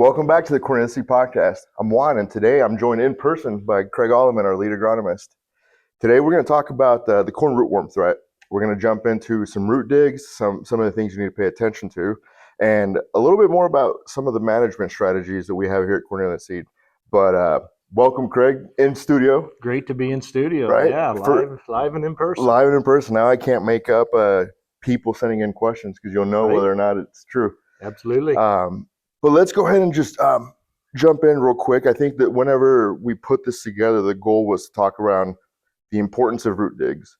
Welcome back to the Cornelius Seed podcast. I'm Juan, and today I'm joined in person by Craig Allaman, our lead agronomist. Today we're going to talk about the corn rootworm threat. We're going to jump into some root digs, some of the things you need to pay attention to, and a little bit more about some of the management strategies that we have here at Cornelius Seed. But welcome, Craig, in studio. Great to be in studio. Right? Yeah, live and in person. Live and in person. Now I can't make up people sending in questions because you'll know whether or not it's true. Absolutely. But let's go ahead and just jump in real quick. I think that whenever we put this together, the goal was to talk around the importance of root digs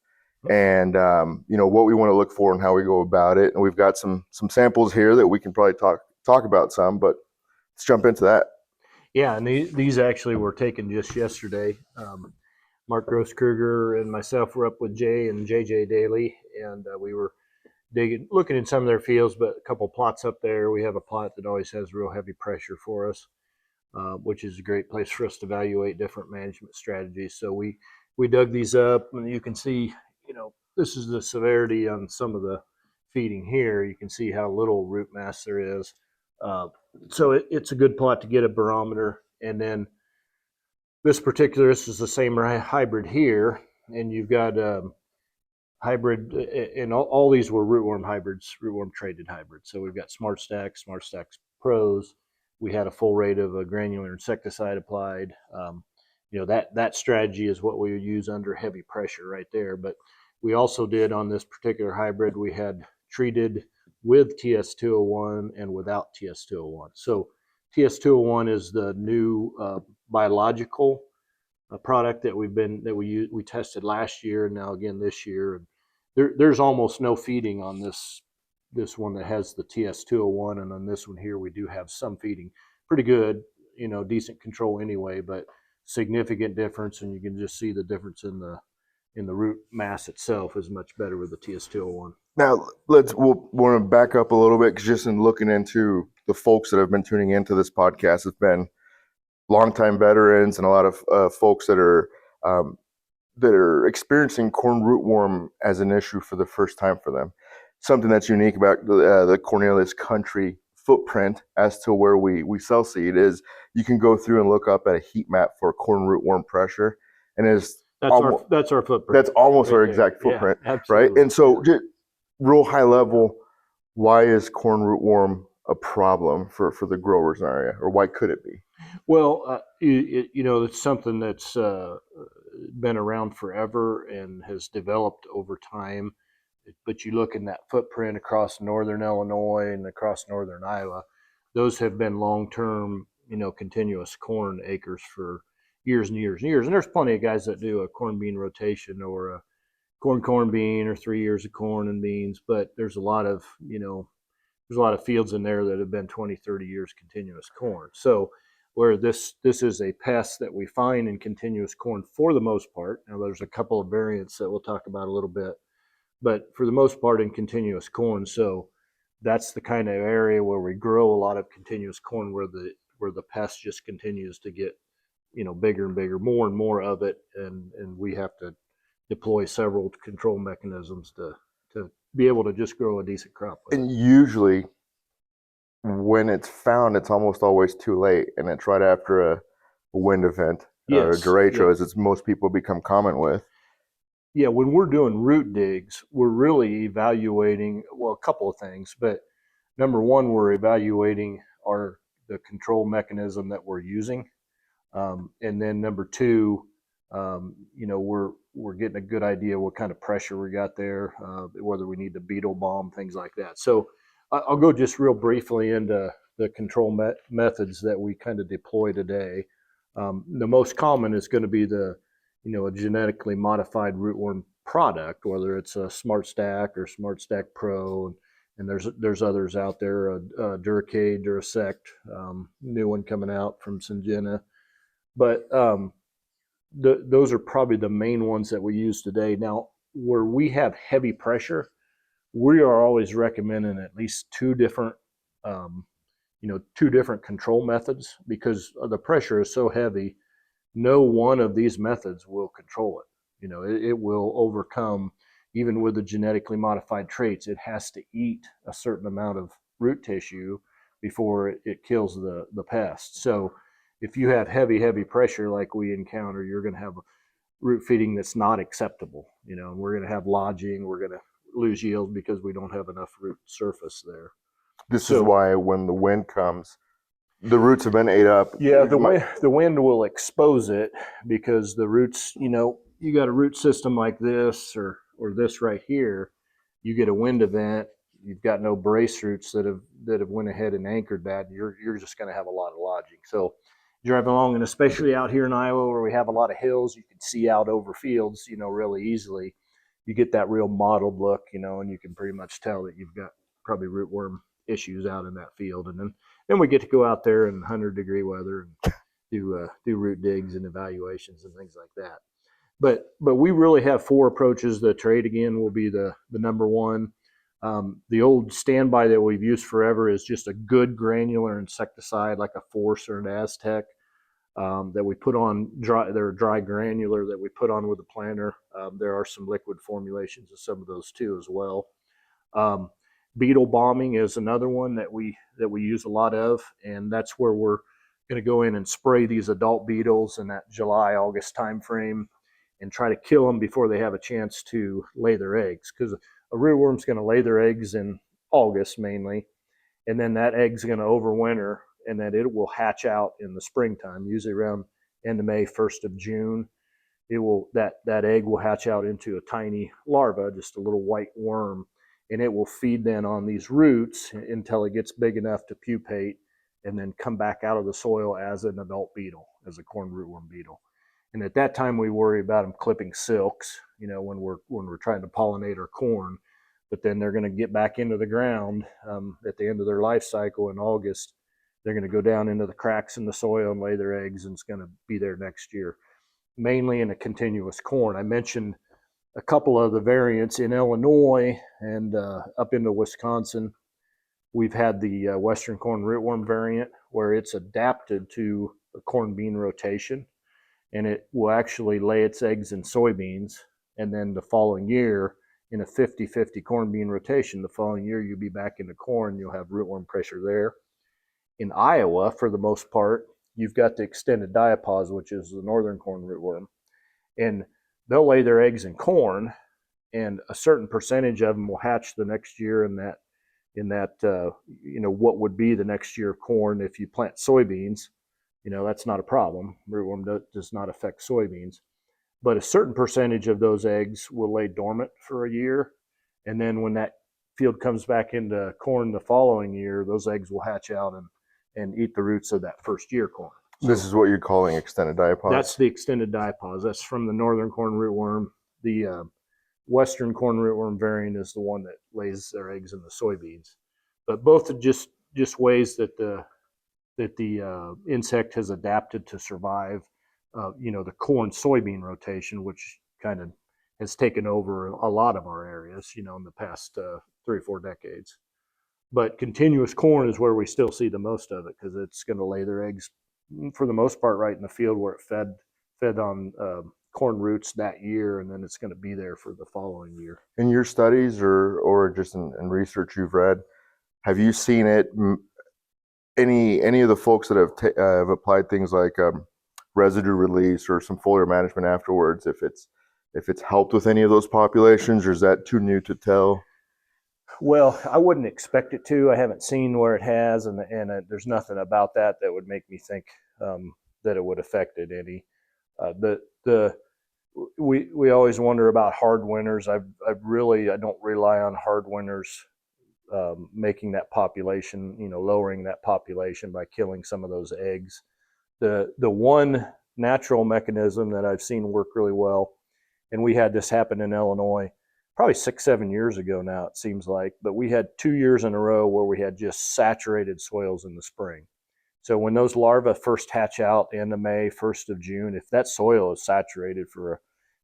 and what we want to look for and how we go about it. And we've got some samples here that we can probably talk about some, but let's jump into that. Yeah, and these actually were taken just yesterday. Mark Grosskruger and myself were up with Jay and JJ Daly, and we were looking in some of their fields, but a couple plots up there. We have a plot that always has real heavy pressure for us, which is a great place for us to evaluate different management strategies. So we dug these up, and you can see, this is the severity on some of the feeding here. You can see how little root mass there is. So it's a good plot to get a barometer. And then this is the same hybrid here, and you've got hybrid, and all these were rootworm hybrids, rootworm traded hybrids. So we've got Smart Stacks Pros. We had a full rate of a granular insecticide applied. That strategy is what we would use under heavy pressure right there. But we also did on this particular hybrid, we had treated with TS201 and without TS201. So TS201 is the new biological product that we tested last year and now again this year. And there's almost no feeding on this one that has the TS201, and on this one here we do have some feeding. Pretty good, decent control anyway, but significant difference, and you can just see the difference in the root mass itself is much better with the TS201. Now we'll want to back up a little bit, because just in looking into the folks that have been tuning into this podcast, it's been longtime veterans and a lot of folks that are experiencing corn rootworm as an issue for the first time for them. Something that's unique about the Cornelius country footprint as to where we sell seed is you can go through and look up at a heat map for corn rootworm pressure, and that's our footprint. That's almost our exact footprint, right? And so, just real high level, why is corn rootworm a problem for the growers in our area, or why could it be? Well, it's something that's been around forever and has developed over time. But you look in that footprint across northern Illinois and across northern Iowa, those have been long-term, continuous corn acres for years and years and years. And there's plenty of guys that do a corn bean rotation or a corn bean or 3 years of corn and beans. But there's a lot of, fields in there that have been 20, 30 years continuous corn. So where this is a pest that we find in continuous corn for the most part. Now there's a couple of variants that we'll talk about a little bit, but for the most part in continuous corn. So that's the kind of area where we grow a lot of continuous corn, where the pest just continues to get, bigger and bigger, more and more of it, and we have to deploy several control mechanisms to be able to just grow a decent crop. And usually when it's found, it's almost always too late, and it's right after a wind event, or a derecho, as most people become common with. Yeah, when we're doing root digs, we're really evaluating, a couple of things. But number one, we're evaluating the control mechanism that we're using. And then number two, we're getting a good idea what kind of pressure we got there, whether we need to beetle bomb, things like that. So I'll go just real briefly into the control methods that we kind of deploy today. The most common is going to be a genetically modified rootworm product, whether it's a Smart Stack or Smart Stack Pro, and there's others out there, Duracade, Durasect, new one coming out from Syngenta. But those are probably the main ones that we use today. Now, where we have heavy pressure, we are always recommending at least two different control methods, because the pressure is so heavy. No one of these methods will control it. It will overcome, even with the genetically modified traits. It has to eat a certain amount of root tissue before it kills the pest. So if you have heavy pressure like we encounter, you're going to have root feeding that's not acceptable. And we're going to have lodging. We're going to lose yield because we don't have enough root surface there. This is why when the wind comes, the roots have been ate up. Yeah, the wind will expose it because the roots, you got a root system like this or this right here, you get a wind event, you've got no brace roots that have went ahead and anchored that, you're just going to have a lot of lodging. So driving along, and especially out here in Iowa where we have a lot of hills, you can see out over fields, really easily. You get that real mottled look, and you can pretty much tell that you've got probably rootworm issues out in that field. And then we get to go out there in 100-degree weather and do root digs and evaluations and things like that. But we really have 4 approaches. The trade, again, will be the number one. The old standby that we've used forever is just a good granular insecticide like a Force or an Aztec that we put on dry. They're dry granular that we put on with the planter. There are some liquid formulations of some of those too as well. Beetle bombing is another one that we use a lot of, and that's where we're going to go in and spray these adult beetles in that July-August time frame and try to kill them before they have a chance to lay their eggs, because a rootworm's going to lay their eggs in August mainly, and then that egg's going to overwinter, and then it will hatch out in the springtime, usually around end of May, 1st of June. That egg will hatch out into a tiny larva, just a little white worm, and it will feed then on these roots until it gets big enough to pupate and then come back out of the soil as an adult beetle, as a corn rootworm beetle. And at that time, we worry about them clipping silks, when we're trying to pollinate our corn. But then they're going to get back into the ground at the end of their life cycle in August. They're going to go down into the cracks in the soil and lay their eggs, and it's going to be there next year, mainly in a continuous corn. I mentioned a couple of the variants in Illinois and up into Wisconsin. We've had the Western corn rootworm variant where it's adapted to a corn bean rotation, and it will actually lay its eggs in soybeans. And then the following year, in a 50-50 corn bean rotation, the following year you'll be back into corn, you'll have rootworm pressure there. In Iowa, for the most part, you've got the extended diapause, which is the northern corn rootworm, and they'll lay their eggs in corn, and a certain percentage of them will hatch the next year in that what would be the next year of corn. If you plant soybeans, that's not a problem. Rootworm does not affect soybeans, but a certain percentage of those eggs will lay dormant for a year, and then when that field comes back into corn the following year, those eggs will hatch out and eat the roots of that first year corn. So this is what you're calling extended diapause? That's the extended diapause. That's from the northern corn rootworm. The Western corn rootworm variant is the one that lays their eggs in the soybeans. But both are just ways that the insect has adapted to survive, the corn soybean rotation, which kind of has taken over a lot of our areas, in the past 3 or 4 decades. But continuous corn is where we still see the most of it, because it's going to lay their eggs for the most part right in the field where it fed on corn roots that year, and then it's going to be there for the following year. In your studies or just in research you've read, have you seen it? Any of the folks that have applied things like residue release or some foliar management afterwards, if it's helped with any of those populations, or is that too new to tell? Well, I wouldn't expect it to. I haven't seen where it has, and there's nothing about that would make me think that it would affect it any. We always wonder about hard winters. I don't rely on hard winters making that population, lowering that population by killing some of those eggs. The one natural mechanism that I've seen work really well, and we had this happen in Illinois probably 6-7 years ago now, it seems like, but we had 2 years in a row where we had just saturated soils in the spring. So when those larvae first hatch out end of May, 1st of June, if that soil is saturated for an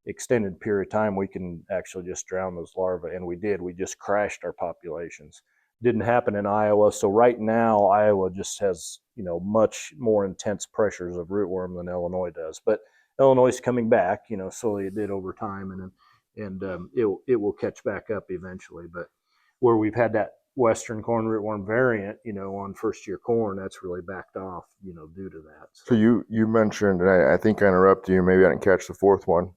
extended period of time, we can actually just drown those larvae, and we did. We just crashed our populations. Didn't happen in Iowa. So right now, Iowa just has, much more intense pressures of rootworm than Illinois does. But Illinois is coming back, slowly it did over time, and it will catch back up eventually. But where we've had that Western corn rootworm variant, on first year corn, that's really backed off, due to that. So you mentioned, and I think I interrupted you. Maybe I didn't catch the fourth one.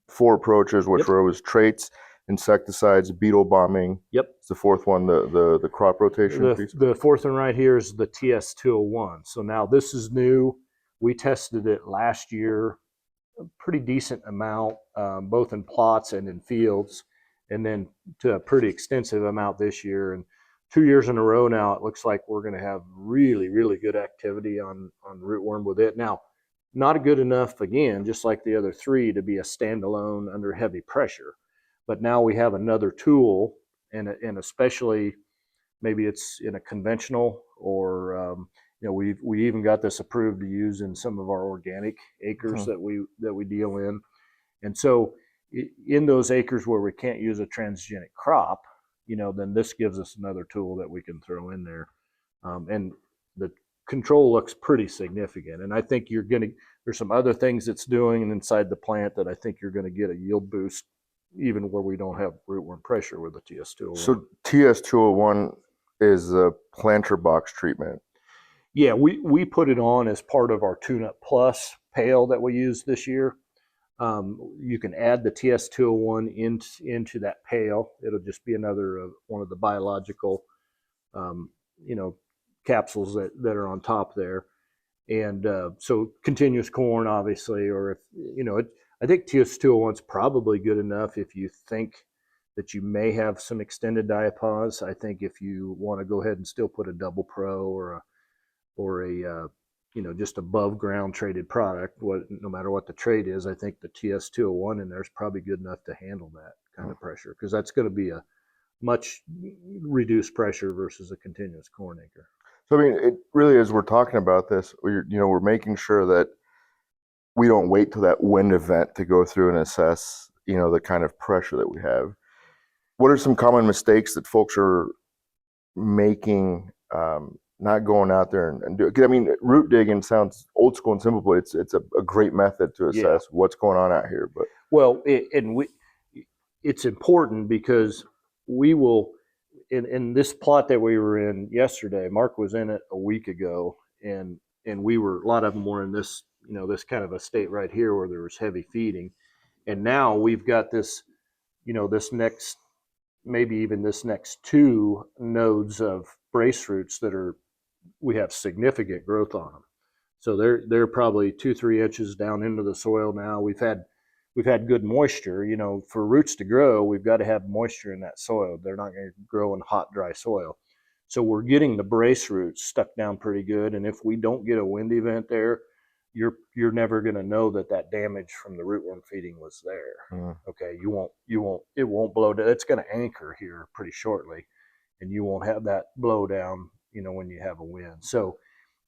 4 approaches, which Yep. were was traits, insecticides, beetle bombing. Yep. It's the fourth one, the crop rotation piece. The fourth one right here is the TS201. So now this is new. We tested it last year, a pretty decent amount, both in plots and in fields, and then to a pretty extensive amount this year. And 2 years in a row now, it looks like we're going to have really, really good activity on rootworm with it. Now, not good enough, again, just like the other 3, to be a standalone under heavy pressure. But now we have another tool, and especially maybe it's in a conventional, or we even got this approved to use in some of our organic acres that we deal in. And so in those acres where we can't use a transgenic crop, then this gives us another tool that we can throw in there. And the control looks pretty significant. And I think there's some other things it's doing inside the plant that I think you're going to get a yield boost even where we don't have rootworm pressure with the TS201. So TS201 is a planter box treatment. Yeah, we put it on as part of our Tune-Up Plus pail that we use this year. You can add the TS201 into that pail. It'll just be another one of the biological, capsules that are on top there. And so continuous corn, obviously, or if, I think TS201 is probably good enough if you think that you may have some extended diapause. I think if you want to go ahead and still put a Double Pro or a just above ground traded product, no matter what the trade is, I think the TS201 in there is probably good enough to handle that kind of pressure, because that's going to be a much reduced pressure versus a continuous corn acre. So I mean, it really is. We're talking about this. We're making sure that we don't wait till that wind event to go through and assess, the kind of pressure that we have. What are some common mistakes that folks are making? Not going out there and do it. I mean, root digging sounds old school and simple, but it's a great method to assess what's going on out here. But it's important because we will, in this plot that we were in yesterday, Mark was in it a week ago, and we were, a lot of them were in this, this kind of a state right here where there was heavy feeding. And now we've got this, this next, maybe even this next 2 nodes of brace roots we have significant growth on them. So they're probably 2-3 inches down into the soil now. We've had good moisture. For roots to grow, we've got to have moisture in that soil. They're not going to grow in hot, dry soil. So we're getting the brace roots stuck down pretty good. And if we don't get a wind event there, you're never going to know that damage from the rootworm feeding was there. Okay, it won't blow down. It's going to anchor here pretty shortly, and you won't have that blow down, when you have a wind. So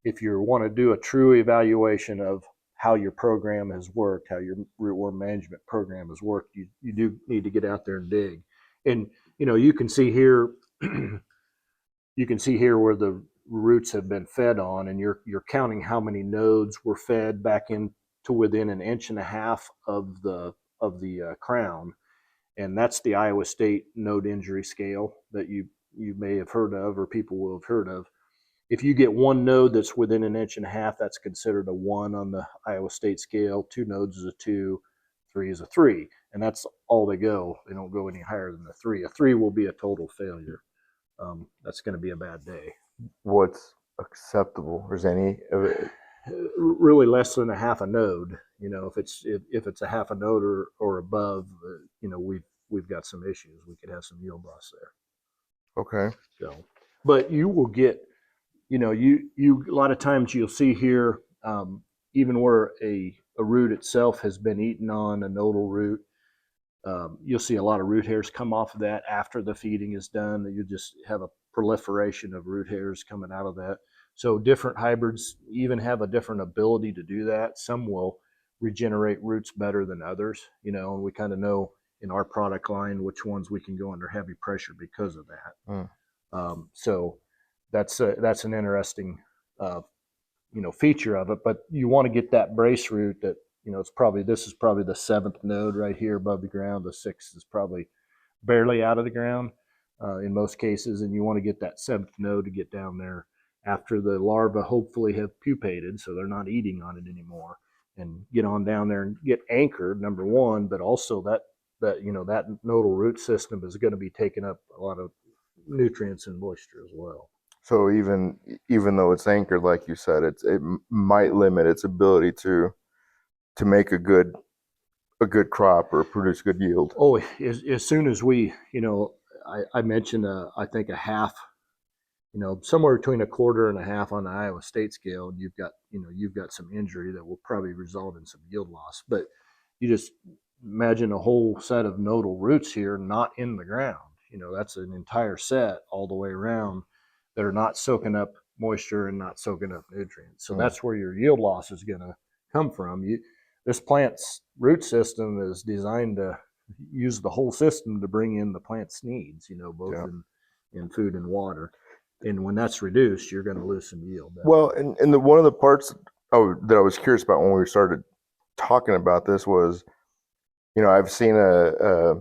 if you want to do a true evaluation of how your program has worked, how your rootworm management program has worked, you do need to get out there and dig. And you can see here where the roots have been fed on, and you're counting how many nodes were fed back in to within 1.5 inches of the crown. And that's the Iowa State node injury scale that you may have heard of, or people will have heard of. If you get 1 node that's within 1.5 inches, that's considered a 1 on the Iowa State scale. 2 nodes is a 2, 3 is a 3, and that's all they go. They don't go any higher than a 3. A 3 will be a total failure. That's going to be a bad day. What's acceptable? Is any of it really less than a half a node? If it's a half a node or above, we've got some issues. We could have some yield loss there. Okay. So, but you will get, you a lot of times you'll see here, even where a root itself has been eaten on, a nodal root, you'll see a lot of root hairs come off of that after the feeding is done. You just have a proliferation of root hairs coming out of that. So different hybrids even have a different ability to do that. Some will regenerate roots better than others, and we kind of know in our product line which ones we can go under heavy pressure because of that. So that's an interesting feature of it. But you want to get that brace root that, this is probably the 7th node right here above the ground. The 6th is probably barely out of the ground. in most cases, and you want to get that seventh node to get down there after the larvae hopefully have pupated, so they're not eating on it anymore, and get on down there and get anchored, number one, but also that nodal root system is going to be taking up a lot of nutrients and moisture as well. So even though it's anchored, like you said, it might limit its ability to make a good crop or produce good yield. Oh, as soon as we, I mentioned, I think a half, somewhere between a quarter and a half on the Iowa State scale, and you've got some injury that will probably result in some yield loss. But you just imagine a whole set of nodal roots here not in the ground. That's an entire set all the way around that are not soaking up moisture and not soaking up nutrients. So that's where your yield loss is going to come from. This plant's root system is designed to use the whole system to bring in the plant's needs, both in food and water. And when that's reduced, you're going to lose some yield. Well, and one of the parts that I was curious about when we started talking about this was, I've seen a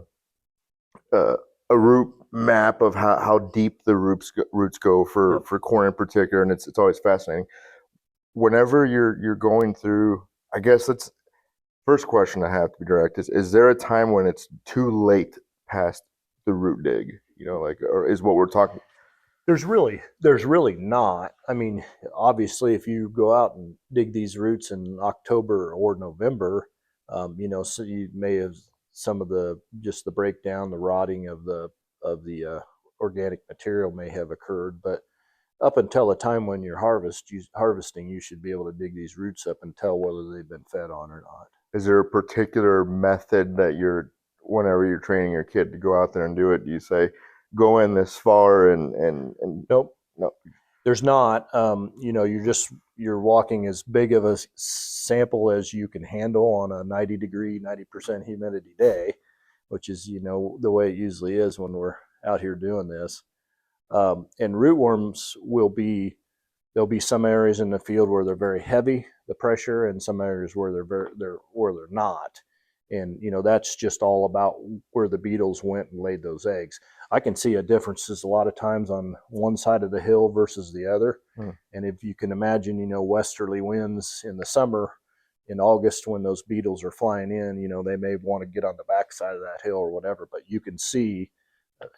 root map of how deep the roots go for corn in particular, and it's always fascinating. Whenever you're going through, I guess that's first question I have to be direct is there a time when it's too late past the root dig? Or is what we're talking? There's really not. I mean, obviously, if you go out and dig these roots in October or November, so you may have some of the breakdown, the rotting of the organic material may have occurred, but up until the time when you're harvesting, you should be able to dig these roots up and tell whether they've been fed on or not. Is there a particular method that whenever you're training your kid to go out there and do it, do you say, go in this far and Nope. No, there's not. You're walking as big of a sample as you can handle on a 90% humidity day, which is the way it usually is when we're out here doing this. And rootworms there'll be some areas in the field where they're very heavy, the pressure, and some areas where they're not. And that's just all about where the beetles went and laid those eggs. I can see a differences a lot of times on one side of the hill versus the other. And if you can imagine, westerly winds in the summer, in August when those beetles are flying in, they may want to get on the backside of that hill or whatever. But you can see,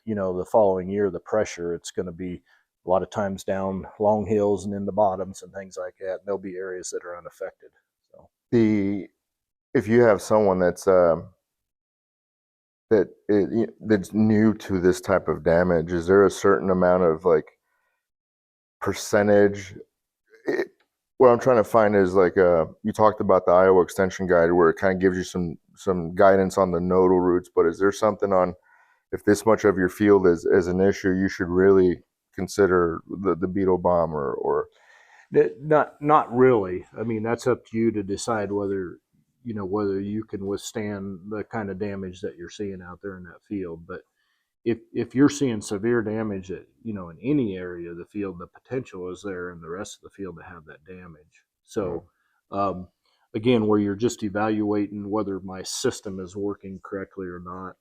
the following year, the pressure, it's going to be a lot of times down long hills and in the bottoms and things like that. There'll be areas that are unaffected. So if you have someone that's new to this type of damage, is there a certain amount of percentage? What I'm trying to find is you talked about the Iowa Extension Guide where it kind of gives you some guidance on the nodal roots, but is there something on if this much of your field is an issue, you should really consider the beetle bomb or not really. I mean, that's up to you to decide whether you can withstand the kind of damage that you're seeing out there in that field. But if you're seeing severe damage in any area of the field, the potential is there in the rest of the field to have that damage. So again, where you're just evaluating whether my system is working correctly or not,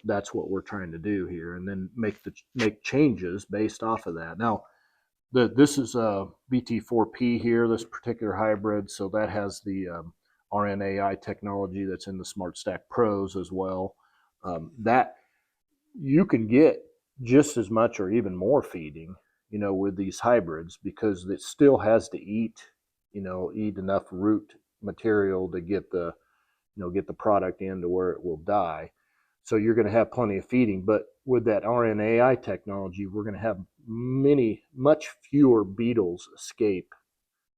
that's what we're trying to do here, and then make changes based off of that. Now, this is a BT4P here, this particular hybrid, so that has the RNAi technology that's in the SmartStack Pros as well. That you can get just as much or even more feeding, with these hybrids, because it still has to eat enough root material to get the product into where it will die. So you're going to have plenty of feeding, but with that RNAi technology, we're going to have much fewer beetles escape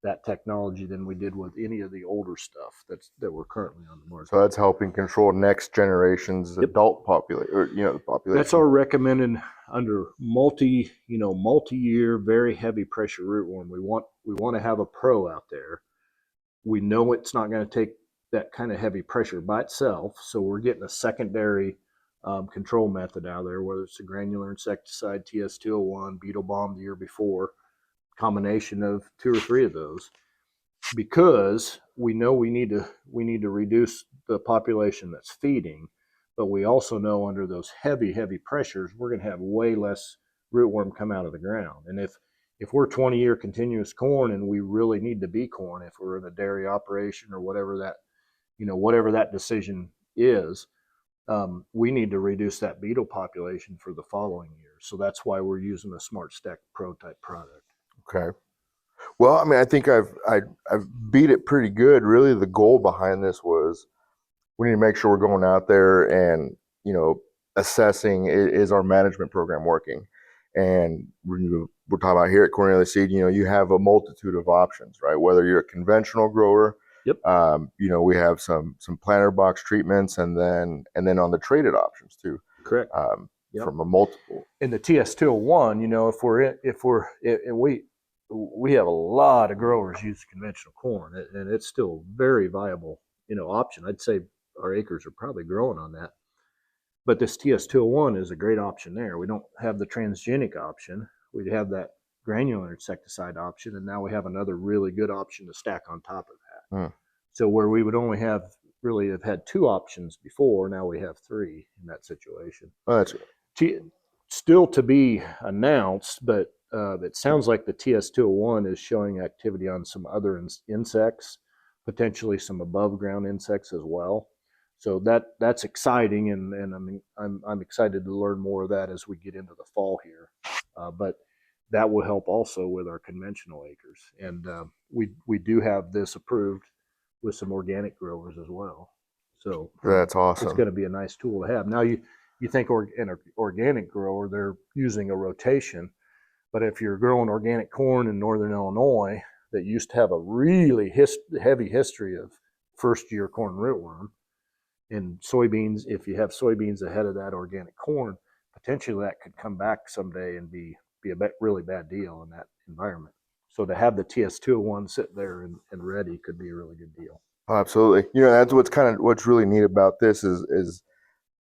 that technology than we did with any of the older stuff that we're currently on the market. So that's helping control next generation's adult population, or the population. That's our recommended under multi-year, very heavy pressure rootworm. We want to have a pro out there. We know it's not going to take that kind of heavy pressure by itself, so we're getting a secondary control method out there, whether it's a granular insecticide, TS201, beetle bomb the year before, combination of 2 or 3 of those, because we know we need to reduce the population that's feeding, but we also know under those heavy, heavy pressures, we're going to have way less rootworm come out of the ground. And if we're 20-year continuous corn and we really need to be corn, if we're in a dairy operation or whatever that decision is, we need to reduce that beetle population for the following year. So that's why we're using a Smart Stack Pro type product. Okay. Well, I mean, I think I've beat it pretty good. Really, the goal behind this was we need to make sure we're going out there and, assessing, is our management program working? And we're talking about here at Cornelius Seed, you have a multitude of options, right? Whether you're a conventional grower, Yep. We have some planter box treatments, and then on the traded options too. Correct. Yep. From a multiple. In the TS201, we have a lot of growers use conventional corn, and it's still a very viable, option. I'd say our acres are probably growing on that. But this TS201 is a great option there. We don't have the transgenic option. We have that granular insecticide option, and now we have another really good option to stack on top of that. So where we would only have had two options before, now we have three in that situation. Oh, that's still to be announced, but it sounds like the TS201 is showing activity on some other insects, potentially some above ground insects as well. So that's exciting, and I'm excited to learn more of that as we get into the fall here. But that will help also with our conventional acres, and we do have this approved with some organic growers as well. So that's awesome. It's going to be a nice tool to have. Now you think in an organic grower, they're using a rotation, but if you're growing organic corn in northern Illinois that used to have a really heavy history of first-year corn rootworm, and soybeans, if you have soybeans ahead of that organic corn, potentially that could come back someday and be a really bad deal in that environment. So to have the TS201 sit there and ready could be a really good deal. Oh, absolutely. That's what's really neat about this is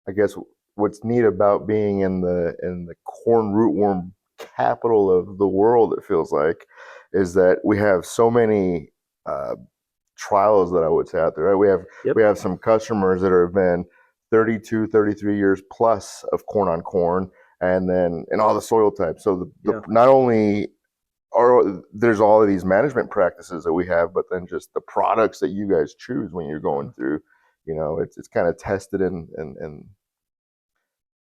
I guess what's neat about being in the corn rootworm capital of the world, it feels like, is that we have so many trials that I would say out there. Right? We have some customers that have been 32, 33 years plus of corn on corn, and then in all the soil types. So not only there's all of these management practices that we have, but then just the products that you guys choose when you're going through, it's kind of tested in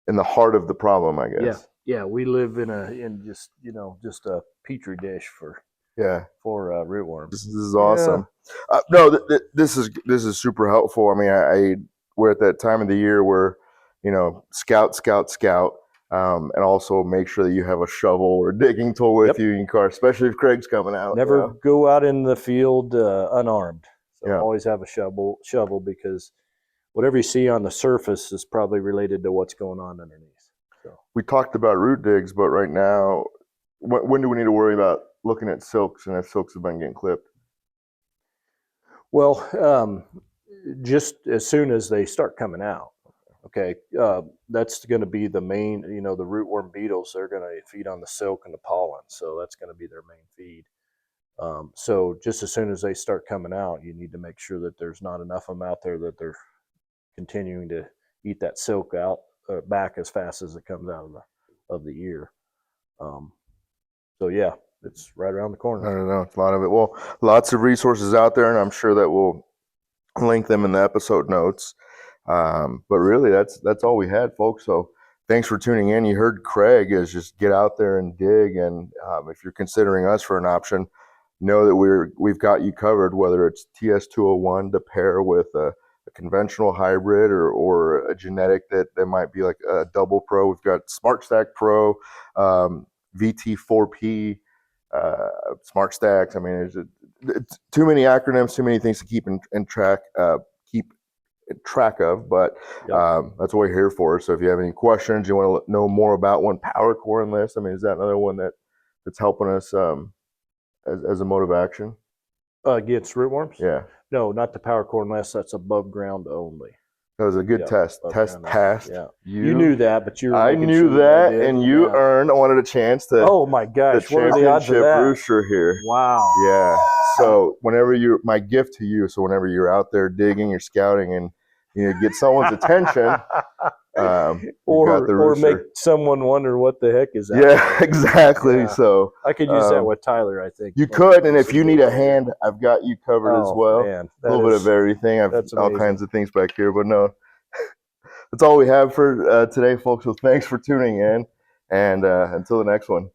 the heart of the problem, I guess. Yeah. We live in just a petri dish for rootworms. This is awesome. This is super helpful. I mean, we're at that time of the year where, scout, and also make sure that you have a shovel or digging tool with you in your car, especially if Craig's coming out. Never go out in the field unarmed. So always have a shovel, because whatever you see on the surface is probably related to what's going on underneath. So we talked about root digs, but right now, when do we need to worry about looking at silks and if silks have been getting clipped? Well, just as soon as they start coming out. Okay, that's going to be the main, the rootworm beetles, they're going to feed on the silk and the pollen. So that's going to be their main feed. So just as soon as they start coming out, you need to make sure that there's not enough of them out there that they're continuing to eat that silk out back as fast as it comes out of the ear. So yeah, it's right around the corner. I don't know, it's a lot of it. Well, lots of resources out there, and I'm sure that we'll link them in the episode notes. But really, that's all we had, folks. So thanks for tuning in. You heard Craig is just get out there and dig. And if you're considering us for an option, know that we've got you covered, whether it's TS201 to pair with a conventional hybrid or a genetic that might be like a double pro. We've got Smart Stack Pro, VT4P, Smart Stacks. I mean, it's too many acronyms, too many things to keep track of, but that's what we're here for. So if you have any questions, you want to know more about one, Power Core Enlist. I mean, is that another one that's helping us as a mode of action against rootworms? Yeah. No, not the Power Core Enlist. That's above ground only. That was a good test. Test passed. Yeah. You knew that, but I knew that, and you earned. I wanted a chance to. Oh my gosh! What are the odds of that? Rooster here. Wow. Yeah. So my gift to you. So whenever you're out there digging, you're scouting, and get someone's attention. You got the or make rooster. someone wonder what the heck is that. Yeah, exactly. Yeah. So I could use that with Tyler, I think. you could, and if you need a hand, I've got you covered as well. Man, A little bit of everything. I've that's all amazing. kinds of things back here, but no, that's all we have for today, folks. So thanks for tuning in, and until the next one.